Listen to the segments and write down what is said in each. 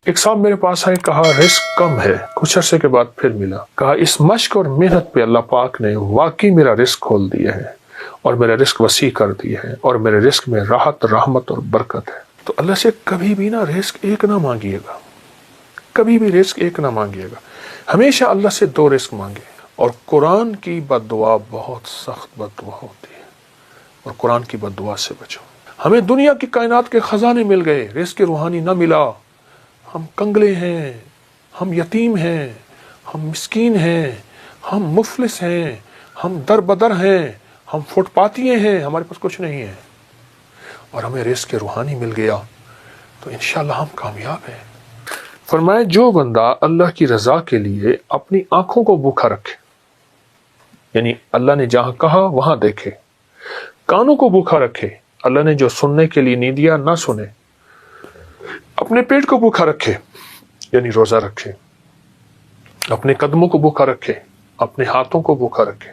ایک صاحب میرے پاس آئے، کہا رزق کم ہے، کچھ عرصے کے بعد پھر ملا، کہا اس مشق اور محنت پہ اللہ پاک نے واقعی میرا رزق کھول دیا ہے اور میرا رزق وسیع کر دیا ہے اور میرے رزق میں راحت، رحمت اور برکت ہے۔ تو اللہ سے کبھی بھی نا رزق ایک نہ مانگیے گا، کبھی بھی رزق ایک نہ مانگیے گا، ہمیشہ اللہ سے دو رزق مانگے۔ اور قرآن کی بد دعا بہت سخت بد دعا ہوتی ہے، اور قرآن کی بد دعا سے بچو۔ ہمیں دنیا کی کائنات کے خزانے مل گئے، رزق روحانی نہ ملا، ہم کنگلے ہیں، ہم یتیم ہیں، ہم مسکین ہیں، ہم مفلس ہیں، ہم در بدر ہیں، ہم فٹ پاتیے ہیں، ہمارے پاس کچھ نہیں ہے، اور ہمیں رزق روحانی مل گیا تو انشاءاللہ ہم کامیاب ہیں۔ فرمایا جو بندہ اللہ کی رضا کے لیے اپنی آنکھوں کو بھوکا رکھے، یعنی اللہ نے جہاں کہا وہاں دیکھے، کانوں کو بھوکا رکھے، اللہ نے جو سننے کے لیے نہیں دیا نہ سنے، اپنے پیٹ کو بھوکا رکھے یعنی روزہ رکھے، اپنے قدموں کو بھوکا رکھے، اپنے ہاتھوں کو بھوکا رکھے،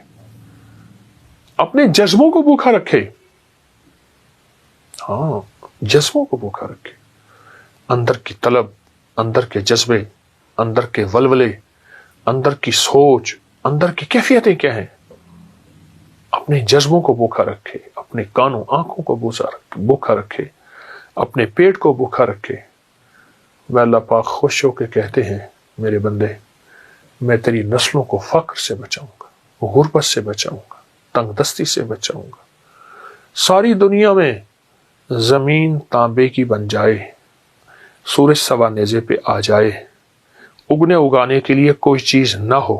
اپنے جذبوں کو بھوکا رکھے، ہاں جذبوں کو بھوکا رکھے، اندر کی طلب، اندر کے جذبے، اندر کے ولولے، اندر کی سوچ، اندر کی کیفیتیں کیا ہیں، اپنے جذبوں کو بھوکا رکھے، اپنے کانوں آنکھوں کو بھوکا رکھے، اپنے پیٹ کو بھوکا رکھے۔ میں اللہ پاک خوش ہو کے کہتے ہیں میرے بندے، میں تیری نسلوں کو فقر سے بچاؤں گا، غربت سے بچاؤں گا، تنگ دستی سے بچاؤں گا۔ ساری دنیا میں زمین تانبے کی بن جائے، سورج سوا نیزے پہ آ جائے، اگنے اگانے کے لیے کوئی چیز نہ ہو،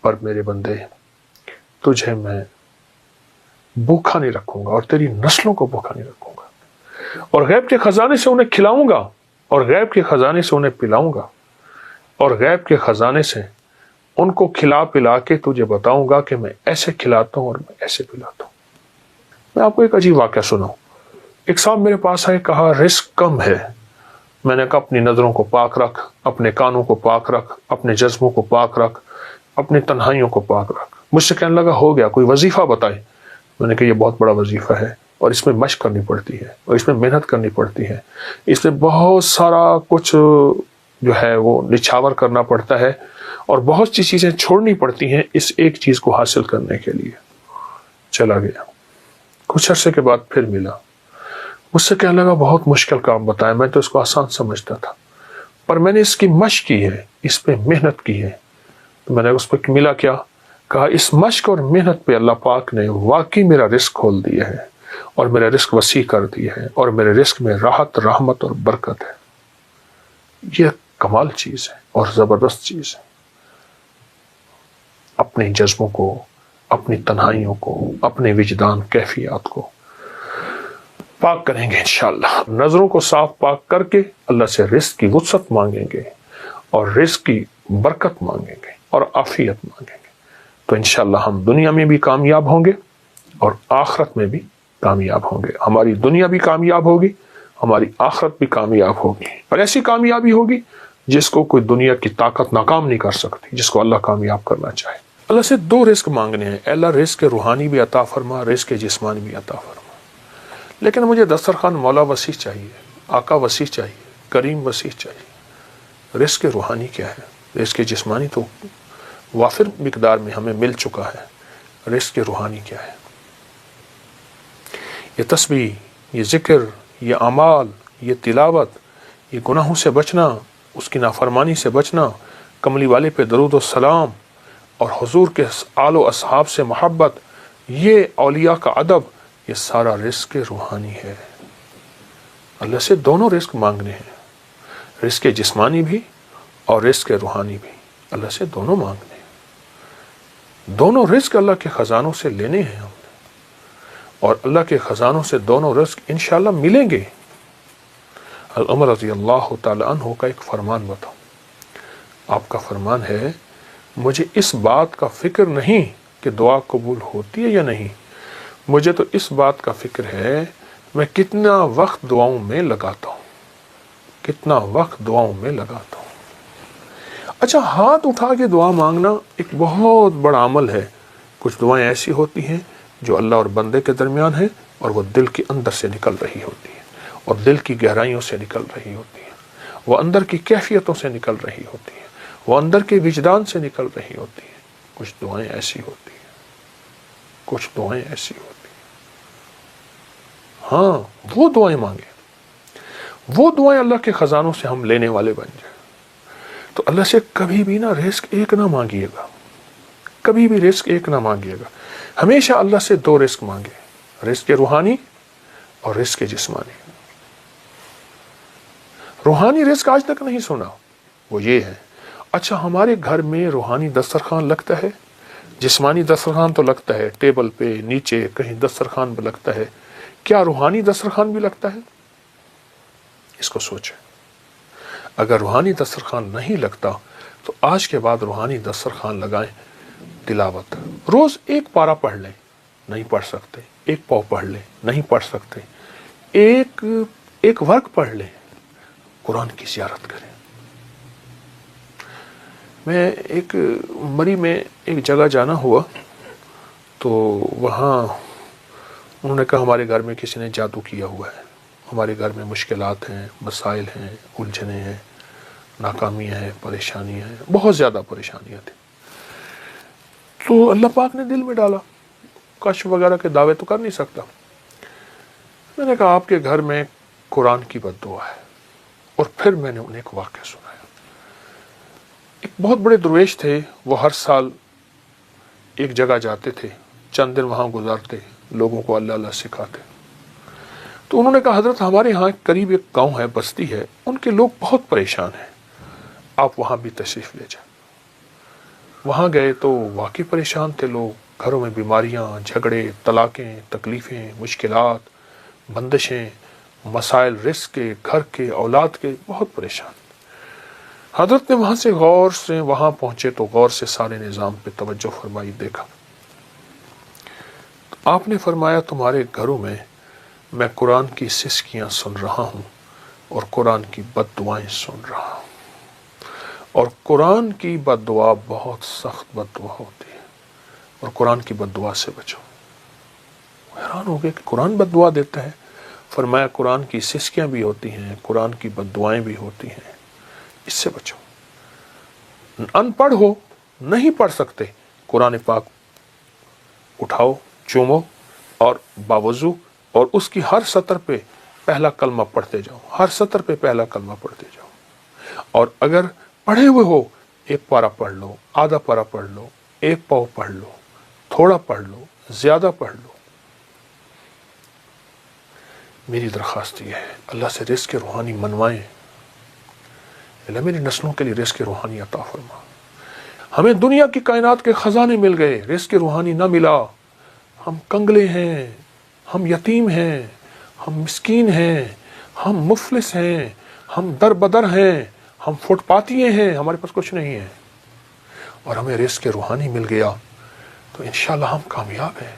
پر میرے بندے تجھے میں بھوکا نہیں رکھوں گا اور تیری نسلوں کو بھوکا نہیں رکھوں گا، اور غیب کے خزانے سے انہیں کھلاؤں گا، اور غیب کے خزانے سے انہیں پلاؤں گا، اور غیب کے خزانے سے ان کو کھلا پلا کے تجھے بتاؤں گا کہ میں ایسے کھلاتا ہوں اور میں ایسے پلاتا ہوں۔ میں آپ کو ایک عجیب واقعہ سناؤں۔ ایک صاحب میرے پاس آئے، کہا رزق کم ہے، میں نے کہا اپنی نظروں کو پاک رکھ، اپنے کانوں کو پاک رکھ، اپنے جذبوں کو پاک رکھ، اپنی تنہائیوں کو پاک رکھ۔ مجھ سے کہنے لگا ہو گیا، کوئی وظیفہ بتائے۔ میں نے کہا یہ بہت بڑا وظیفہ ہے، اور اس میں مشق کرنی پڑتی ہے، اور اس میں محنت کرنی پڑتی ہے، اس میں بہت سارا کچھ جو ہے وہ نچھاور کرنا پڑتا ہے، اور بہت سی چیزیں چھوڑنی پڑتی ہیں اس ایک چیز کو حاصل کرنے کے لیے۔ چلا گیا، کچھ عرصے کے بعد پھر ملا، مجھ سے کہنے لگا بہت مشکل کام بتایا، میں تو اس کو آسان سمجھتا تھا، پر میں نے اس کی مشق کی ہے، اس پہ محنت کی ہے۔ تو میں نے اس پہ ملا کیا، کہا اس مشق اور محنت پہ اللہ پاک نے واقعی میرا رزق کھول دیا ہے اور میرا رزق وسیع کر دیا ہے اور میرے رزق میں راحت، رحمت اور برکت ہے۔ یہ کمال چیز ہے اور زبردست چیز ہے۔ اپنے جذبوں کو، اپنی تنہائیوں کو، اپنے وجدان کیفیات کو پاک کریں گے انشاءاللہ، نظروں کو صاف پاک کر کے اللہ سے رزق کی وسعت مانگیں گے اور رزق کی برکت مانگیں گے اور عافیت مانگیں گے، تو انشاءاللہ ہم دنیا میں بھی کامیاب ہوں گے اور آخرت میں بھی کامیاب ہوں گے۔ ہماری دنیا بھی کامیاب ہوگی، ہماری آخرت بھی کامیاب ہوگی، اور ایسی کامیابی ہوگی جس کو کوئی دنیا کی طاقت ناکام نہیں کر سکتی، جس کو اللہ کامیاب کرنا چاہے۔ اللہ سے دو رزق مانگنے ہیں، اے اللہ رزق روحانی بھی عطا فرما، رزق جسمانی بھی عطا فرما۔ لیکن مجھے دسترخوان مولا وسیع چاہیے، آقا وسیع چاہیے، کریم وسیع چاہیے۔ رزق روحانی کیا ہے؟ رزق جسمانی تو وافر مقدار میں ہمیں مل چکا ہے، رزق روحانی کیا ہے؟ یہ تسبیح، یہ ذکر، یہ اعمال، یہ تلاوت، یہ گناہوں سے بچنا، اس کی نافرمانی سے بچنا، کملی والے پہ درود و سلام، اور حضور کے آل و اصحاب سے محبت، یہ اولیاء کا ادب، یہ سارا رزق روحانی ہے۔ اللہ سے دونوں رزق مانگنے ہیں، رزق جسمانی بھی اور رزق روحانی بھی، اللہ سے دونوں مانگنے ہیں۔ دونوں رزق اللہ کے خزانوں سے لینے ہیں ہم نے، اور اللہ کے خزانوں سے دونوں رزق انشاءاللہ ملیں گے۔ عمر رضی اللہ تعالی عنہ کا ایک فرمان بتاؤں۔ آپ کا فرمان ہے، مجھے اس بات کا فکر نہیں کہ دعا قبول ہوتی ہے یا نہیں، مجھے تو اس بات کا فکر ہے میں کتنا وقت دعاؤں میں لگاتا ہوں، کتنا وقت دعاؤں میں لگاتا ہوں۔ اچھا، ہاتھ اٹھا کے دعا مانگنا ایک بہت بڑا عمل ہے۔ کچھ دعائیں ایسی ہوتی ہیں جو اللہ اور بندے کے درمیان ہیں، اور وہ دل کے اندر سے نکل رہی ہوتی ہیں، اور دل کی گہرائیوں سے نکل رہی ہوتی ہیں، وہ اندر کی کیفیتوں سے نکل رہی ہوتی ہیں، وہ اندر کے وجدان سے نکل رہی ہوتی ہیں۔ کچھ دعائیں ایسی ہوتی ہیں، کچھ دعائیں ایسی ہوتی ہیں، ہاں وہ دعائیں مانگیں، وہ دعائیں اللہ کے خزانوں سے ہم لینے والے بن جائیں۔ تو اللہ سے کبھی بھی نہ رزق ایک نہ مانگیے گا، کبھی بھی رزق ایک نہ مانگیے گا، ہمیشہ اللہ سے دو رزق مانگے، رزق روحانی اور رزق جسمانی۔ روحانی رزق آج تک نہیں سنا، وہ یہ ہے، اچھا ہمارے گھر میں روحانی دسترخوان لگتا ہے، جسمانی دسترخوان تو لگتا ہے، ٹیبل پہ نیچے کہیں دسترخوان پہ لگتا ہے، کیا روحانی دسترخوان بھی لگتا ہے؟ اس کو سوچیں۔ اگر روحانی دسترخوان نہیں لگتا تو آج کے بعد روحانی دسترخوان لگائیں، تلاوت روز ایک پارہ پڑھ لیں، نہیں پڑھ سکتے ایک پاؤ پڑھ لیں، نہیں پڑھ سکتے ایک ورق پڑھ لیں، قرآن کی زیارت کریں۔ میں ایک مری میں ایک جگہ جانا ہوا تو وہاں انہوں نے کہا ہمارے گھر میں کسی نے جادو کیا ہوا ہے، ہمارے گھر میں مشکلات ہیں، مسائل ہیں، الجھنیں ہیں، ناکامیاں ہیں، پریشانیاں ہیں، بہت زیادہ پریشانیاں تھیں۔ تو اللہ پاک نے دل میں ڈالا، کشف وغیرہ کے دعوے تو کر نہیں سکتا۔ میں نے کہا آپ کے گھر میں قرآن کی بد دعا ہے، اور پھر میں نے انہیں ایک واقعہ سنایا۔ ایک بہت بڑے درویش تھے، وہ ہر سال ایک جگہ جاتے تھے، چند دن وہاں گزارتے، لوگوں کو اللہ اللہ سکھاتے۔ تو انہوں نے کہا حضرت ہمارے ہاں قریب ایک گاؤں ہے، بستی ہے، ان کے لوگ بہت پریشان ہیں، آپ وہاں بھی تشریف لے جائیں۔ وہاں گئے تو واقعی پریشان تھے لوگ، گھروں میں بیماریاں، جھگڑے، طلاقیں، تکلیفیں، مشکلات، بندشیں، مسائل رزق کے، گھر کے، اولاد کے، بہت پریشان۔ حضرت نے وہاں پہنچے تو غور سے سارے نظام پہ توجہ فرمائی، دیکھا۔ آپ نے فرمایا تمہارے گھروں میں قرآن کی سسکیاں سن رہا ہوں اور قرآن کی بد دعائیں سن رہا ہوں، اور قرآن کی بد دعا بہت سخت بد دعا ہوتی ہے، اور قرآن کی بد دعا سے بچو۔ حیران ہو گئے کہ قرآن بد دعا دیتا ہے۔ فرمایا قرآن کی سسکیاں بھی ہوتی ہیں، قرآن کی بد دعائیں بھی ہوتی ہیں، اس سے بچو۔ ان پڑھ ہو، نہیں پڑھ سکتے، قرآن پاک اٹھاؤ، چومو، اور باوضو، اور اس کی ہر سطر پہ پہلا کلمہ پڑھتے جاؤ، ہر سطر پہ پہلا کلمہ پڑھتے جاؤ۔ اور اگر پڑھے ہوئے ہو، ایک پارہ پڑھ لو، آدھا پارہ پڑھ لو، ایک پاؤ پڑھ لو، تھوڑا پڑھ لو، زیادہ پڑھ لو۔ میری درخواست یہ ہے، اللہ سے رزق روحانی منوائیں، اللہ میری نسلوں کے لیے رزق روحانی عطا فرما۔ ہمیں دنیا کی کائنات کے خزانے مل گئے، رزق روحانی نہ ملا، ہم کنگلے ہیں، ہم یتیم ہیں، ہم مسکین ہیں، ہم مفلس ہیں، ہم در بدر ہیں، ہم فٹ پاتیے ہیں، ہمارے پاس کچھ نہیں ہے، اور ہمیں رزق روحانی مل گیا تو انشاءاللہ ہم کامیاب ہیں۔